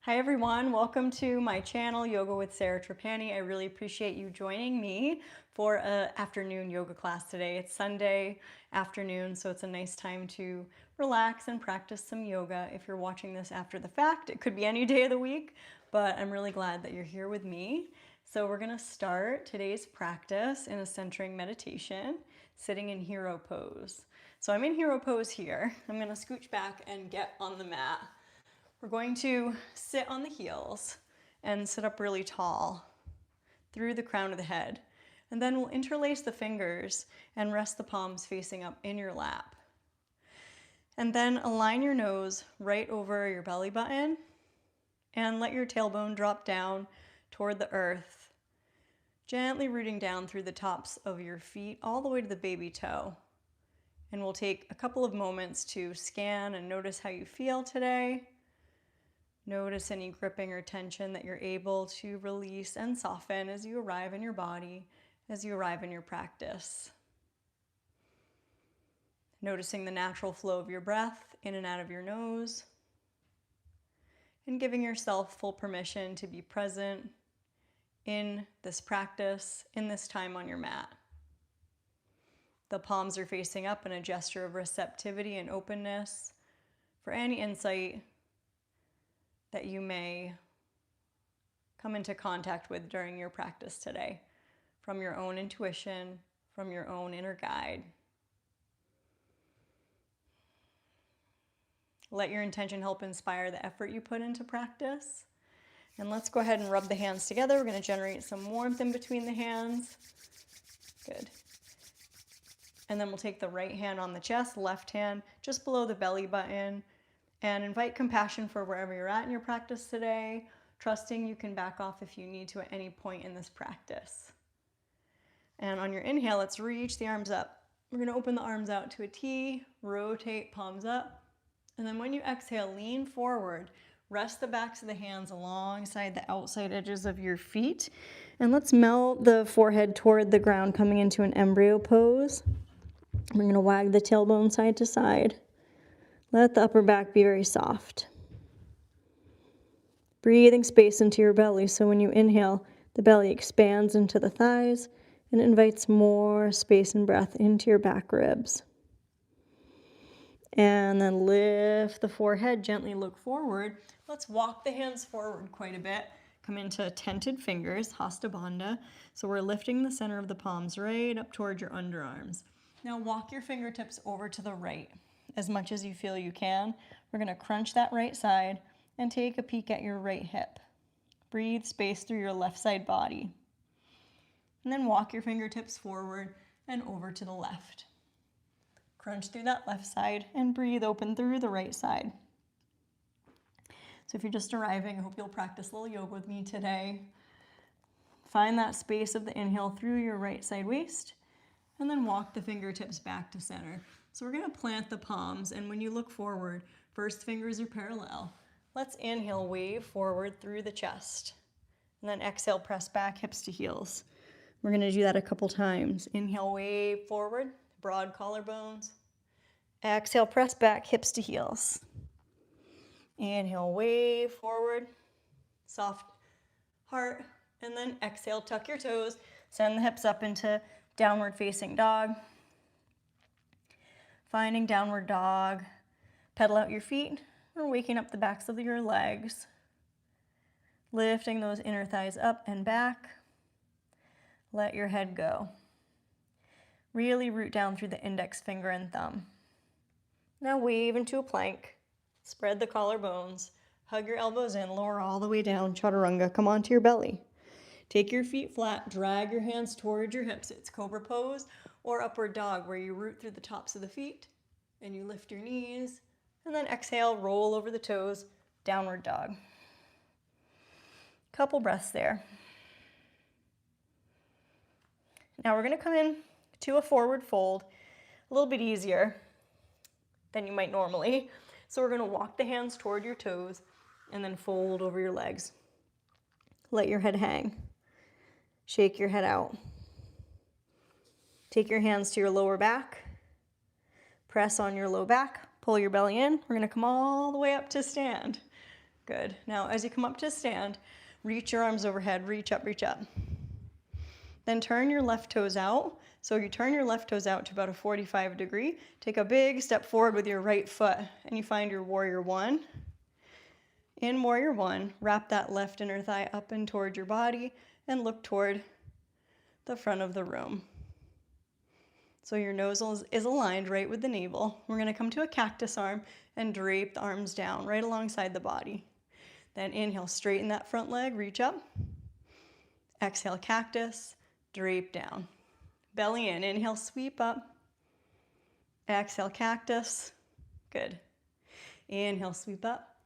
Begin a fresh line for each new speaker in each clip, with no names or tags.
Hi everyone, welcome to my channel, Yoga with Sarah Trapani. I really appreciate you joining me for an afternoon yoga class today. It's Sunday afternoon, so it's a nice time to relax and practice some yoga. If you're watching this after the fact, it could be any day of the week, but I'm really glad that you're here with me. So we're gonna start today's practice in a centering meditation, sitting in hero pose. So I'm in hero pose here. I'm gonna scooch back and get on the mat. We're going to sit on the heels and sit up really tall through the crown of the head. And then we'll interlace the fingers and rest the palms facing up in your lap. And then align your nose right over your belly button and let your tailbone drop down toward the earth, gently rooting down through the tops of your feet all the way to the baby toe. And we'll take a couple of moments to scan and notice how you feel today. Notice any gripping or tension that you're able to release and soften as you arrive in your body, as you arrive in your practice. Noticing the natural flow of your breath in and out of your nose, and giving yourself full permission to be present in this practice, in this time on your mat. The palms are facing up in a gesture of receptivity and openness for any insight that you may come into contact with during your practice today, from your own intuition, from your own inner guide. Let your intention help inspire the effort you put into practice. And let's go ahead and rub the hands together. We're going to generate some warmth in between the hands. Good. And then we'll take the right hand on the chest, left hand just below the belly button, and invite compassion for wherever you're at in your practice today, trusting you can back off if you need to at any point in this practice. And on your inhale, let's reach the arms up. We're going to open the arms out to a T, rotate palms up, and then when you exhale, lean forward. Rest the backs of the hands alongside the outside edges of your feet, and let's melt the forehead toward the ground, coming into an embryo pose. We're going to wag the tailbone side to side. Let the upper back be very soft. Breathing space into your belly, so when you inhale, the belly expands into the thighs and invites more space and breath into your back ribs. And then lift the forehead, gently look forward. Let's walk the hands forward quite a bit. Come into tented fingers, Hasta Bandha. So we're lifting the center of the palms right up towards your underarms. Now walk your fingertips over to the right as much as you feel you can. We're going to crunch that right side and take a peek at your right hip. Breathe space through your left side body. And then walk your fingertips forward and over to the left. Crunch through that left side and breathe open through the right side. So if you're just arriving, I hope you'll practice a little yoga with me today. Find that space of the inhale through your right side waist, and then walk the fingertips back to center. So we're going to plant the palms, and when you look forward, first fingers are parallel. Let's inhale, wave forward through the chest, and then exhale, press back, hips to heels. We're going to do that a couple times. Inhale, wave forward, broad collarbones. Exhale, press back, hips to heels. Inhale, wave forward, soft heart, and then exhale, tuck your toes, send the hips up into downward facing dog. Finding downward dog, pedal out your feet, or waking up the backs of your legs. Lifting those inner thighs up and back. Let your head go. Really root down through the index finger and thumb. Now wave into a plank. Spread the collarbones. Hug your elbows in, lower all the way down, chaturanga. Come onto your belly. Take your feet flat, drag your hands towards your hips. It's cobra pose or upward dog, where you root through the tops of the feet and you lift your knees. And then exhale, roll over the toes, downward dog. Couple breaths there. Now we're going to come in to a forward fold, a little bit easier than you might normally. So we're going to walk the hands toward your toes and then fold over your legs. Let your head hang. Shake your head out. Take your hands to your lower back. Press on your low back. Pull your belly in. We're going to come all the way up to stand. Good. Now, as you come up to stand, reach your arms overhead, reach up, reach up. Then turn your left toes out. So you turn your left toes out to about a 45 degree. Take a big step forward with your right foot, and you find your warrior one. In warrior one, wrap that left inner thigh up and toward your body and look toward the front of the room. So your nose is aligned right with the navel. We're gonna come to a cactus arm and drape the arms down right alongside the body. Then inhale, straighten that front leg, reach up. Exhale, cactus, drape down. Belly in, inhale, sweep up. Exhale, cactus, good. Inhale, sweep up.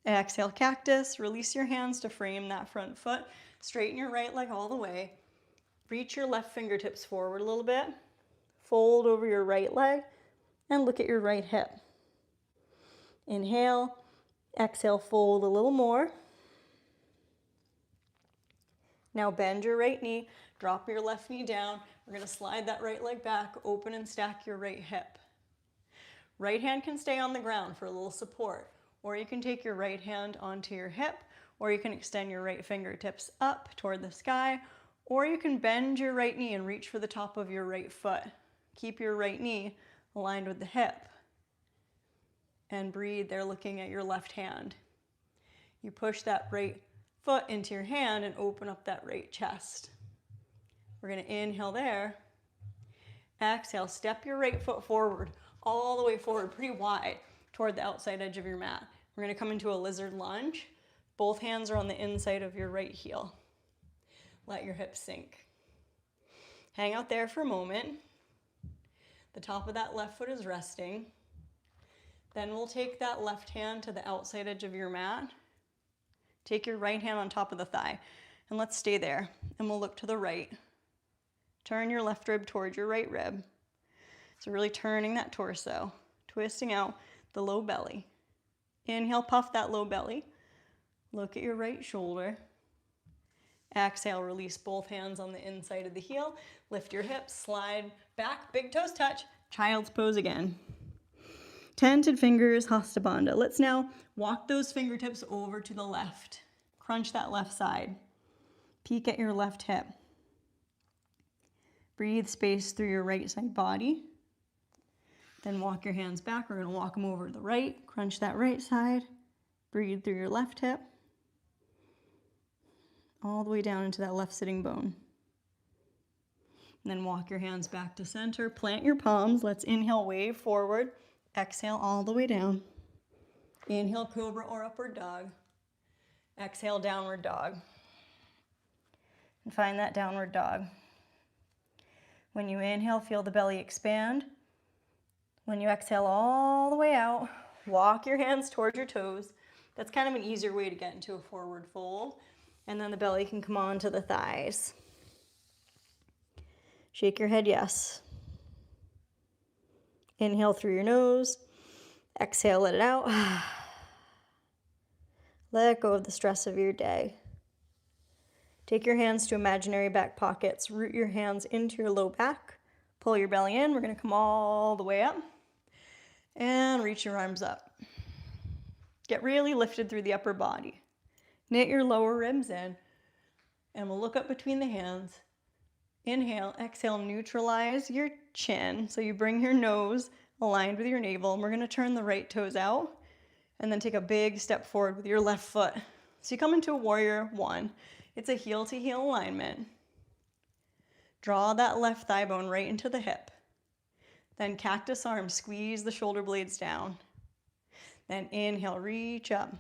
Exhale, cactus, release your hands to frame that front foot. Straighten your right leg all the way. Reach your left fingertips forward a little bit. Fold over your right leg and look at your right hip. Inhale, exhale, fold a little more. Now bend your right knee, drop your left knee down. We're gonna slide that right leg back, open and stack your right hip. Right hand can stay on the ground for a little support, or you can take your right hand onto your hip, or you can extend your right fingertips up toward the sky, or you can bend your right knee and reach for the top of your right foot. Keep your right knee aligned with the hip. And breathe there looking at your left hand. You push that right foot into your hand and open up that right chest. We're gonna inhale there. Exhale, step your right foot forward, all the way forward, pretty wide, toward the outside edge of your mat. We're gonna come into a lizard lunge. Both hands are on the inside of your right heel. Let your hips sink. Hang out there for a moment. The top of that left foot is resting. Then we'll take that left hand to the outside edge of your mat. Take your right hand on top of the thigh, and let's stay there. And we'll look to the right. Turn your left rib towards your right rib. So really turning that torso, twisting out the low belly. Inhale, puff that low belly. Look at your right shoulder. Exhale, release both hands on the inside of the heel. Lift your hips, slide back, big toes touch. Child's pose again. Tented fingers, Hasta Bandha. Let's now walk those fingertips over to the left. Crunch that left side. Peek at your left hip. Breathe space through your right side body. Then walk your hands back. We're going to walk them over to the right. Crunch that right side. Breathe through your left hip. All the way down into that left sitting bone. And then walk your hands back to center. Plant your palms. Let's inhale, wave forward. Exhale all the way down. Inhale, cobra or upward dog. Exhale, downward dog. And find that downward dog. When you inhale, feel the belly expand. When you exhale all the way out, walk your hands towards your toes. That's kind of an easier way to get into a forward fold. And then the belly can come onto the thighs. Shake your head yes. Inhale through your nose. Exhale, let it out. Let go of the stress of your day. Take your hands to imaginary back pockets. Root your hands into your low back. Pull your belly in. We're going to come all the way up. And reach your arms up. Get really lifted through the upper body. Knit your lower ribs in. And we'll look up between the hands. Inhale, exhale, neutralize your chin. So you bring your nose aligned with your navel. And we're going to turn the right toes out. And then take a big step forward with your left foot. So you come into a warrior one. It's a heel to heel alignment. Draw that left thigh bone right into the hip. Then cactus arm, squeeze the shoulder blades down. Then inhale, reach up.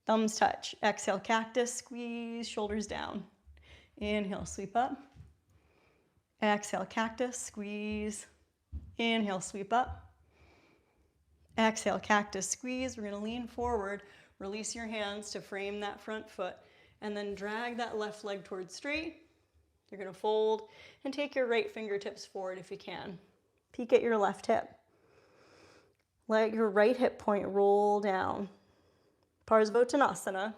Thumbs touch. Exhale, cactus, squeeze, shoulders down. Inhale, sweep up. Exhale, cactus, squeeze. Inhale, sweep up. Exhale, cactus, squeeze. We're going to lean forward. Release your hands to frame that front foot. And then drag that left leg towards straight. You're going to fold and take your right fingertips forward if you can. Peek at your left hip. Let your right hip point roll down. Parsvottanasana.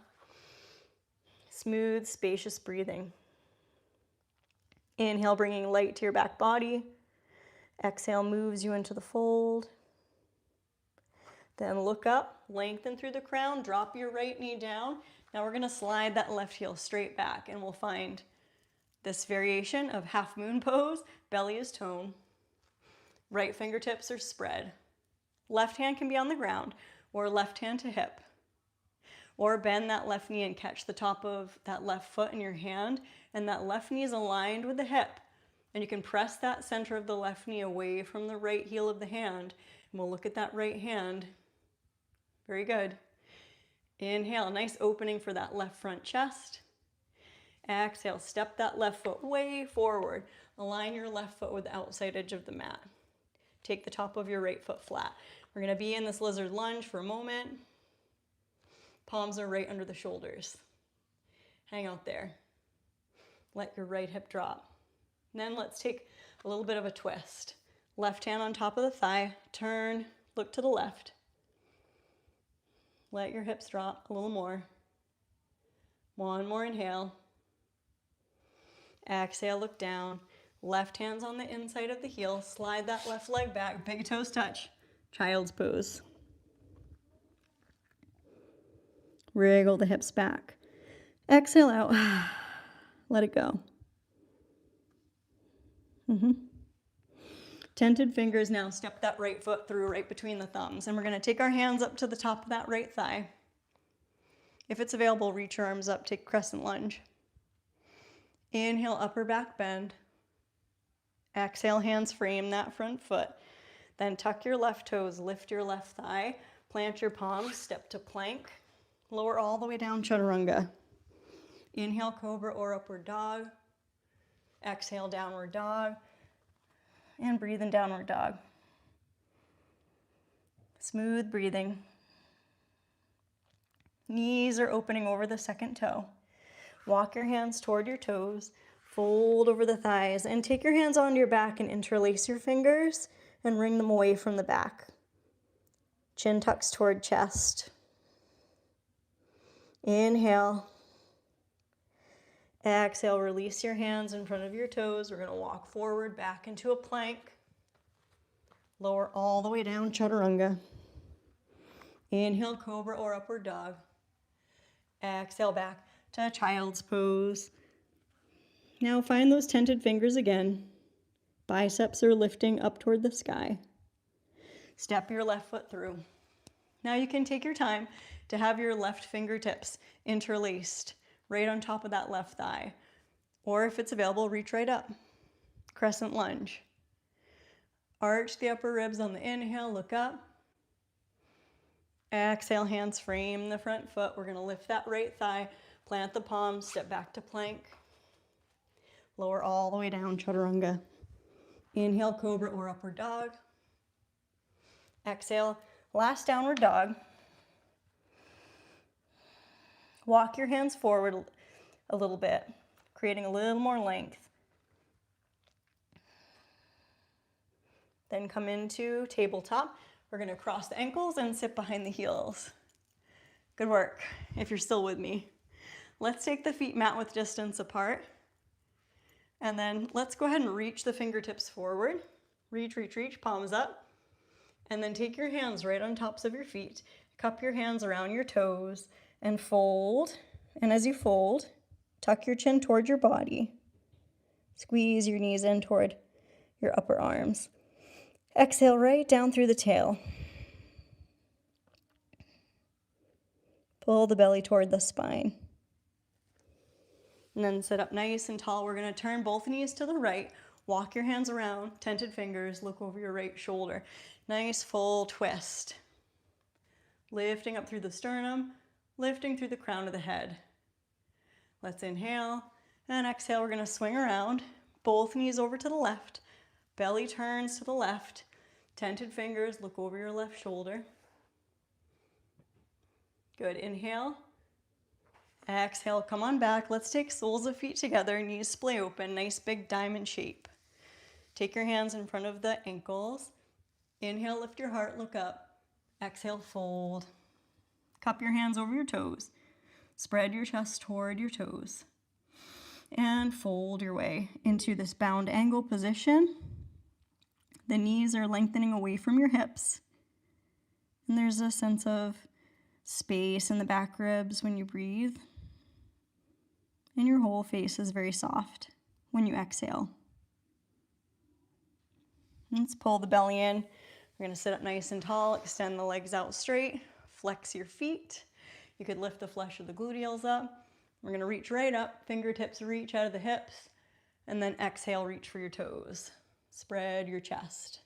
Smooth, spacious breathing. Inhale, bringing light to your back body. Exhale, moves you into the fold. Then look up, lengthen through the crown, drop your right knee down. Now we're gonna slide that left heel straight back, and we'll find this variation of half moon pose. Belly is toned, right fingertips are spread. Left hand can be on the ground, or left hand to hip. Or bend that left knee and catch the top of that left foot in your hand, and that left knee is aligned with the hip. And you can press that center of the left knee away from the right heel of the hand, and we'll look at that right hand. Very good. Inhale, nice opening for that left front chest. Exhale, step that left foot way forward. Align your left foot with the outside edge of the mat. Take the top of your right foot flat. We're gonna be in this lizard lunge for a moment. Palms are right under the shoulders. Hang out there. Let your right hip drop. And then let's take a little bit of a twist. Left hand on top of the thigh, turn, look to the left. Let your hips drop a little more. One more inhale. Exhale, look down. Left hand's on the inside of the heel. Slide that left leg back, big toes touch. Child's pose. Wriggle the hips back. Exhale out. Let it go. Tented fingers now. Step that right foot through right between the thumbs. And we're going to take our hands up to the top of that right thigh. If it's available, reach your arms up. Take crescent lunge. Inhale, upper back bend. Exhale, hands frame that front foot. Then tuck your left toes, lift your left thigh, plant your palms, step to plank. Lower all the way down, chaturanga. Inhale, cobra or upward dog. Exhale, downward dog. And breathe in downward dog. Smooth breathing. Knees are opening over the second toe. Walk your hands toward your toes. Fold over the thighs and take your hands onto your back and interlace your fingers and wring them away from the back. Chin tucks toward chest. Inhale. Exhale, release your hands in front of your toes. We're going to walk forward back into a plank. Lower all the way down, chaturanga. Inhale, cobra or upward dog. Exhale, back to child's pose. Now find those tented fingers again. Biceps are lifting up toward the sky. Step your left foot through. Now you can take your time to have your left fingertips interlaced right on top of that left thigh. Or if it's available, reach right up. Crescent lunge. Arch the upper ribs on the inhale, look up. Exhale, hands frame the front foot. We're going to lift that right thigh, plant the palms, step back to plank. Lower all the way down, chaturanga. Inhale, cobra or upward dog. Exhale, last downward dog. Walk your hands forward a little bit, creating a little more length. Then come into tabletop. We're going to cross the ankles and sit behind the heels. Good work, if you're still with me. Let's take the feet mat width distance apart. And then let's go ahead and reach the fingertips forward. Reach, reach, reach, palms up. And then take your hands right on tops of your feet. Cup your hands around your toes and fold. And as you fold, tuck your chin toward your body. Squeeze your knees in toward your upper arms. Exhale right down through the tail. Pull the belly toward the spine. And then sit up nice and tall. We're going to turn both knees to the right. Walk your hands around, tented fingers, look over your right shoulder. Nice full twist. Lifting up through the sternum, lifting through the crown of the head. Let's inhale and exhale. We're going to swing around. Both knees over to the left. Belly turns to the left. Tented fingers, look over your left shoulder. Good. Inhale. Exhale, come on back. Let's take soles of feet together, knees splay open, nice big diamond shape. Take your hands in front of the ankles. Inhale, lift your heart, look up. Exhale, fold. Cup your hands over your toes. Spread your chest toward your toes. And fold your way into this bound angle position. The knees are lengthening away from your hips. And there's a sense of space in the back ribs when you breathe. And your whole face is very soft when you exhale. Let's pull the belly in. We're going to sit up nice and tall, extend the legs out straight, flex your feet. You could lift the flesh of the gluteals up. We're going to reach right up, fingertips reach out of the hips, and then exhale, reach for your toes. Spread your chest.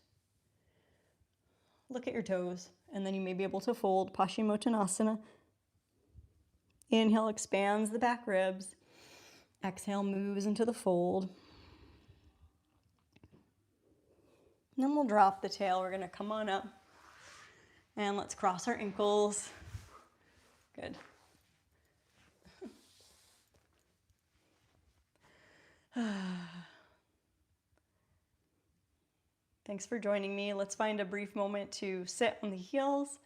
Look at your toes, and then you may be able to fold Paschimottanasana. Inhale, expands the back ribs. Exhale, moves into the fold. And then we'll drop the tail. We're going to come on up. And let's cross our ankles. Good. Thanks for joining me. Let's find a brief moment to sit on the heels.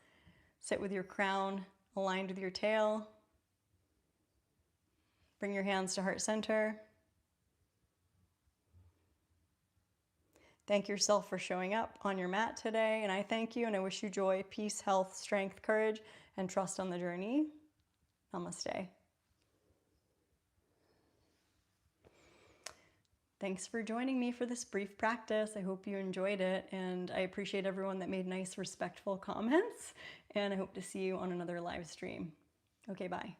Sit with your crown aligned with your tail. Bring your hands to heart center. Thank yourself for showing up on your mat today, and I thank you, and I wish you joy, peace, health, strength, courage, and trust on the journey. Namaste. Thanks for joining me for this brief practice. I hope you enjoyed it, and I appreciate everyone that made nice, respectful comments, and I hope to see you on another live stream. Okay, bye.